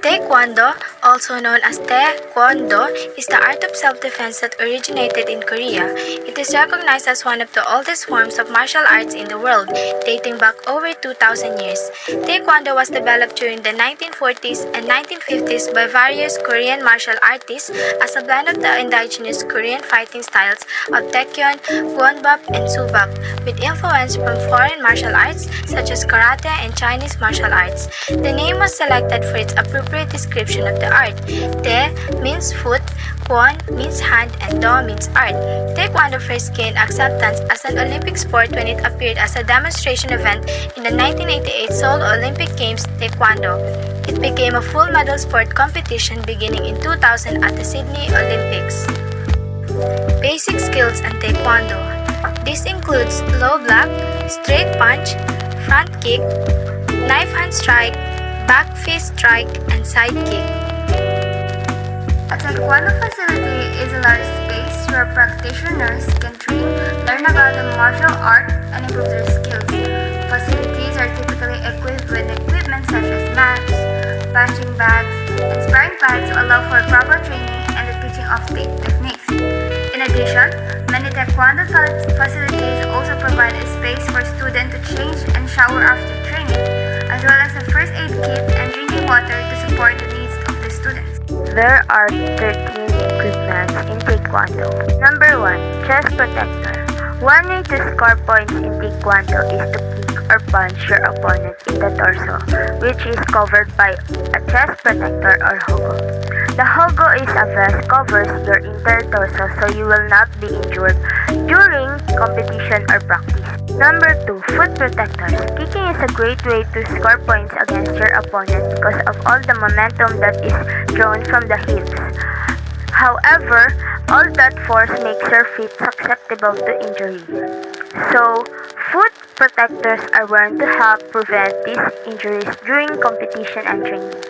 Taekwondo, also known as Taekwondo, is the art of self-defense that originated in Korea. It is recognized as one of the oldest forms of martial arts in the world, dating back over 2,000 years. Taekwondo was developed during the 1940s and 1950s by various Korean martial artists as a blend of the indigenous Korean fighting styles of Taekyon, Wonbap, and Subak, with influence from foreign martial arts such as karate and Chinese martial arts. The name was selected for its appropriate description of the art. Te means foot, Kwon means hand, and Do means art. Taekwondo first gained acceptance as an Olympic sport when it appeared as a demonstration event in the 1988 Seoul Olympic Games Taekwondo. It became a full medal sport competition beginning in 2000 at the Sydney Olympics. Basic skills in Taekwondo. This includes low block, straight punch, front kick, knife hand strike, back fist strike, and side kick. A Taekwondo facility is a large space where practitioners can train, learn about the martial art, and improve their skills. Facilities are typically equipped with equipment such as mats, punching bags, and sparring pads to allow for proper training and the teaching of techniques. In addition, many Taekwondo facilities also provide a space for students to change and shower after training, as well as a first aid kit and drinking water to support the needs of the students. There are 13 equipments in Taekwondo. Number 1. Chest protector. One way to score points in Taekwondo is to kick or punch your opponent in the torso, which is covered by a chest protector or hogo. The hogo is a vest covers your entire torso so you will not be injured during competition or practice. Number 2. Foot protectors. Kicking is a great way to score points against your opponent because of all the momentum that is drawn from the hips. However, all that force makes your feet susceptible to injury. So, foot protectors are worn to help prevent these injuries during competition and training.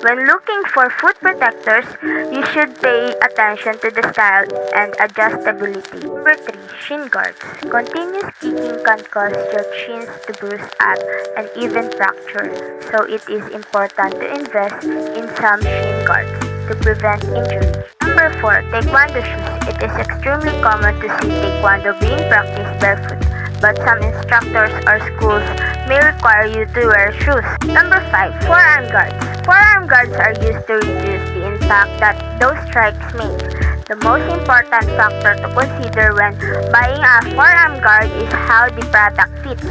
When looking for foot protectors, you should pay attention to the style and adjustability. Number 3. Shin guards. Continuous kicking can cause your shins to bruise up and even fracture, so it is important to invest in some shin guards to prevent injury. Number 4. Taekwondo shoes. It is extremely common to see Taekwondo being practiced barefoot, but some instructors or schools may require you to wear shoes. Number 5. Forearm guards. Forearm guards are used to reduce the impact that those strikes make. The most important factor to consider when buying a forearm guard is how the product fits.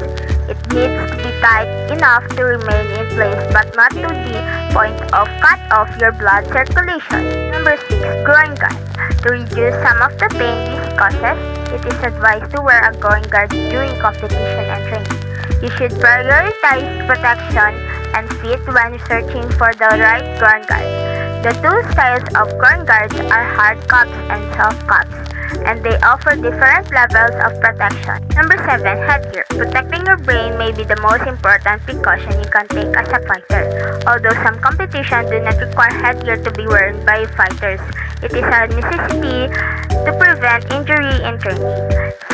It needs to be tight enough to remain in place but not to the point of cut off your blood circulation. Number 6. Groin guard. To reduce some of the pain this causes, it is advised to wear a groin guard during competition and training. You should prioritize protection and fit when searching for the right groin guard. The two styles of groin guards are hard cups and soft cups, and they offer different levels of protection. Number 7. Headgear. Protecting your brain may be the most important precaution you can take as a fighter. Although some competitions do not require headgear to be worn by fighters, it is a necessity to prevent injury in training.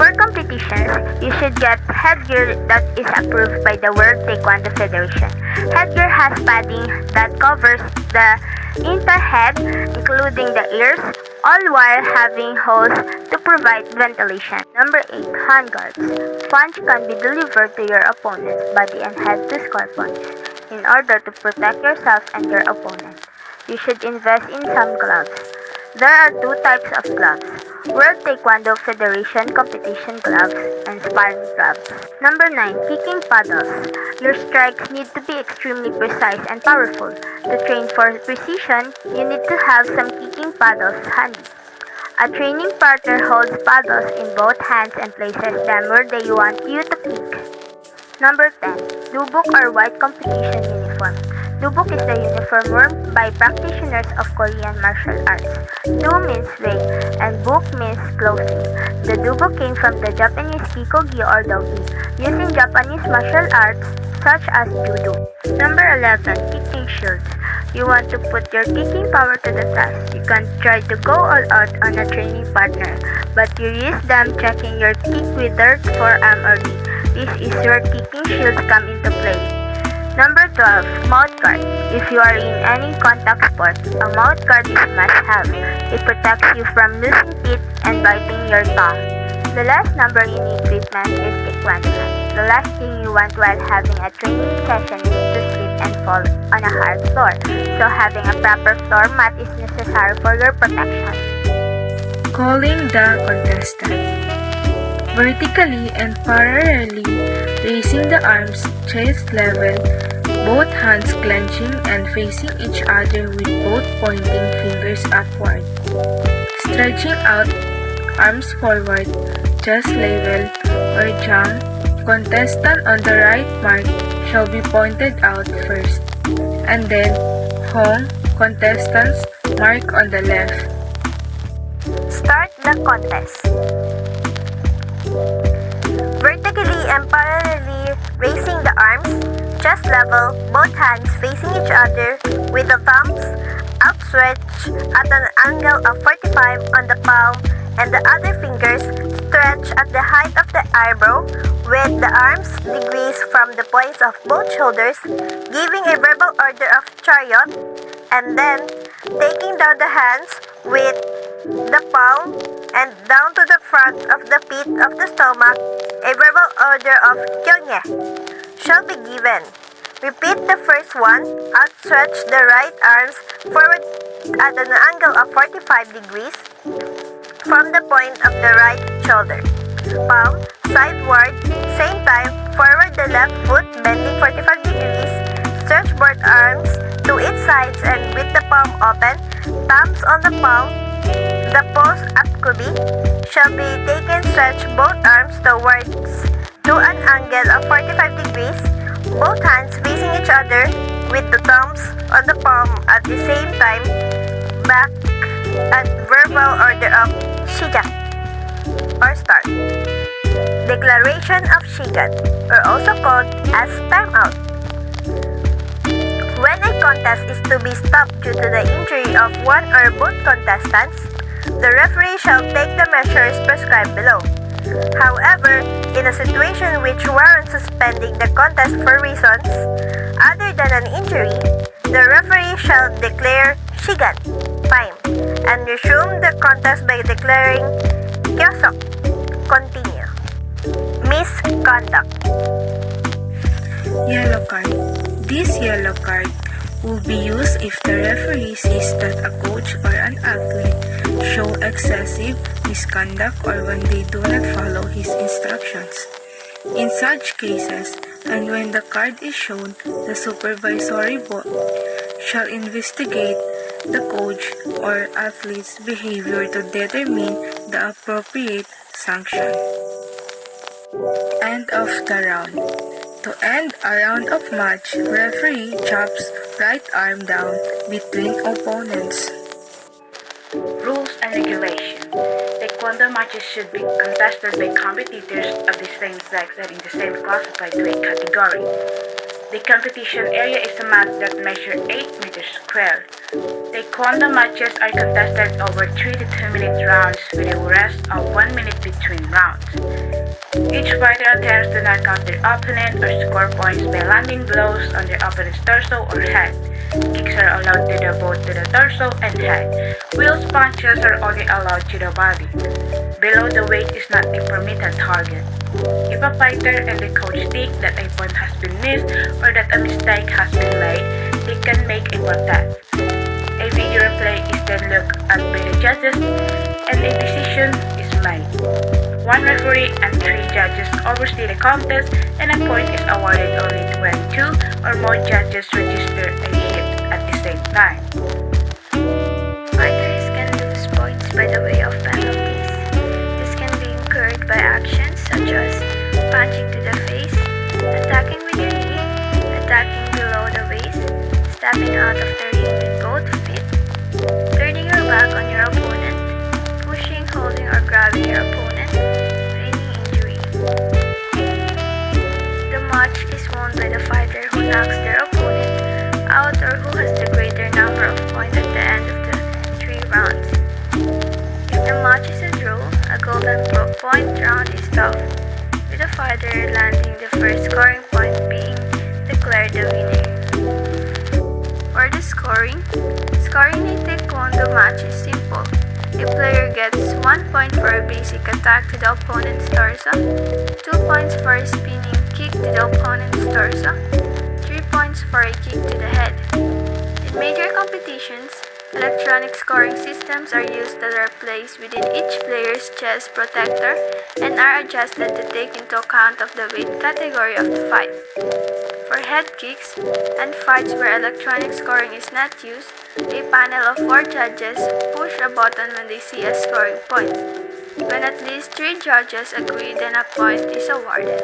For competitions, you should get headgear that is approved by the World Taekwondo Federation. Headgear has padding that covers the entire head, including the ears, all while having holes to provide ventilation. Number 8. Hand guards. Punch can be delivered to your opponent's body and head to score points. In order to protect yourself and your opponent, you should invest in some gloves. There are two types of gloves: World Taekwondo Federation competition gloves and sparring gloves. Number 9. Kicking paddles. Your strikes need to be extremely precise and powerful. To train for precision, you need to have some kicking paddles handy. A training partner holds paddles in both hands and places them where they want you to kick. Number 10. Dubuk or white competition uniform. Dubuk is the uniform worn by practitioners of Korean martial arts. Du means way and buk means clothing. The dubuk came from the Japanese kikogi or dogi, used in Japanese martial arts such as judo. Number 11. Kicking shields. You want to put your kicking power to the test. You can try to go all out on a training partner, but you risk them checking your kick with their forearm early. This is where kicking shields come into play. Number 12, mouth guard. If you are in any contact sport, a mouth guard is must-have. It protects you from losing teeth and biting your tongue. The last number you need treatment is equipment. The last thing you want while having a training session is to slip and fall on a hard floor. So having a proper floor mat is necessary for your protection. Calling the contestant. Vertically and parallelly, raising the arms chest level, both hands clenching and facing each other with both pointing fingers upward. Stretching out, arms forward, chest level, or jump. Contestant on the right mark shall be pointed out first, and then home contestants mark on the left. Start the contest. Vertically and parallelly raising the arms, chest level, both hands facing each other with the thumbs outstretched at an angle of 45 on the palm and the other fingers stretched at the height of the eyebrow with the arms degrees from the points of both shoulders, giving a verbal order of chariot, and then taking down the hands with the palm and down to the front of the pit of the stomach, a verbal order of kyonye shall be given. Repeat the first one, outstretch the right arms forward at an angle of 45 degrees from the point of the right shoulder. Palm sideward, same time, forward the left foot bending 45 degrees, stretch both arms to its sides and with the palm open, thumbs on the palm. The pose at kubi shall be taken, stretch both arms towards to an angle of 45 degrees, both hands facing each other with the thumbs on the palm at the same time, back at verbal order of shigan or start. Declaration of shigan, or also called as timeout. When a contest is to be stopped due to the injury of one or both contestants, the referee shall take the measures prescribed below. However, in a situation which warrants suspending the contest for reasons other than an injury, the referee shall declare shigan, time, and resume the contest by declaring kyosok, continue. Misconduct. Yellow card. This yellow card will be used if the referee sees that a coach or an athlete show excessive misconduct or when they do not follow his instructions. In such cases, and when the card is shown, the supervisory board shall investigate the coach or athlete's behavior to determine the appropriate sanction. End of the round. To end a round of match, referee chops right arm down between opponents. Rules and regulation. Taekwondo matches should be contested by competitors of the same sex and in the same classified weight category. The competition area is a mat that measures 8 meters square. Taekwondo matches are contested over 3 to 2 minute rounds with a rest of 1 minute between rounds. Each fighter attempts to knock out their opponent or score points by landing blows on their opponent's torso or head. Kicks are allowed to both to the torso and head, whilst punches are only allowed to the body. Below the weight is not a permitted target. If a fighter and the coach think that a point has been missed or that a mistake has been made, they can make a protest. A video replay is then looked at by the judges and a decision is made. One referee and 3 judges oversee the contest, and a point is awarded only when 2 or more judges register a hit at the same time. Fighters can lose points by the way of penalties. This can be incurred by actions such as punching to the face, attacking with your knee, attacking below the waist, stepping out of the ring with both feet, turning your back on your opponent, pushing, holding, or grabbing your opponent, feigning injury. The match is won by the fighter who knocks their opponent out or who has the greater number of points at the end of the 3 rounds. If the match is a draw, a golden point round is tough, with the fighter landing the first scoring point being declared the winner. For the scoring in a Taekwondo match is simple. A player gets 1 point for a basic attack to the opponent's torso, 2 points for a spinning kick to the opponent's torso, 3 points for a kick to the head. In major competitions, electronic scoring systems are used that are placed within each player's chest protector and are adjusted to take into account of the weight category of the fight. For head kicks and fights where electronic scoring is not used, a panel of 4 judges push a button when they see a scoring point. When at least 3 judges agree, then a point is awarded.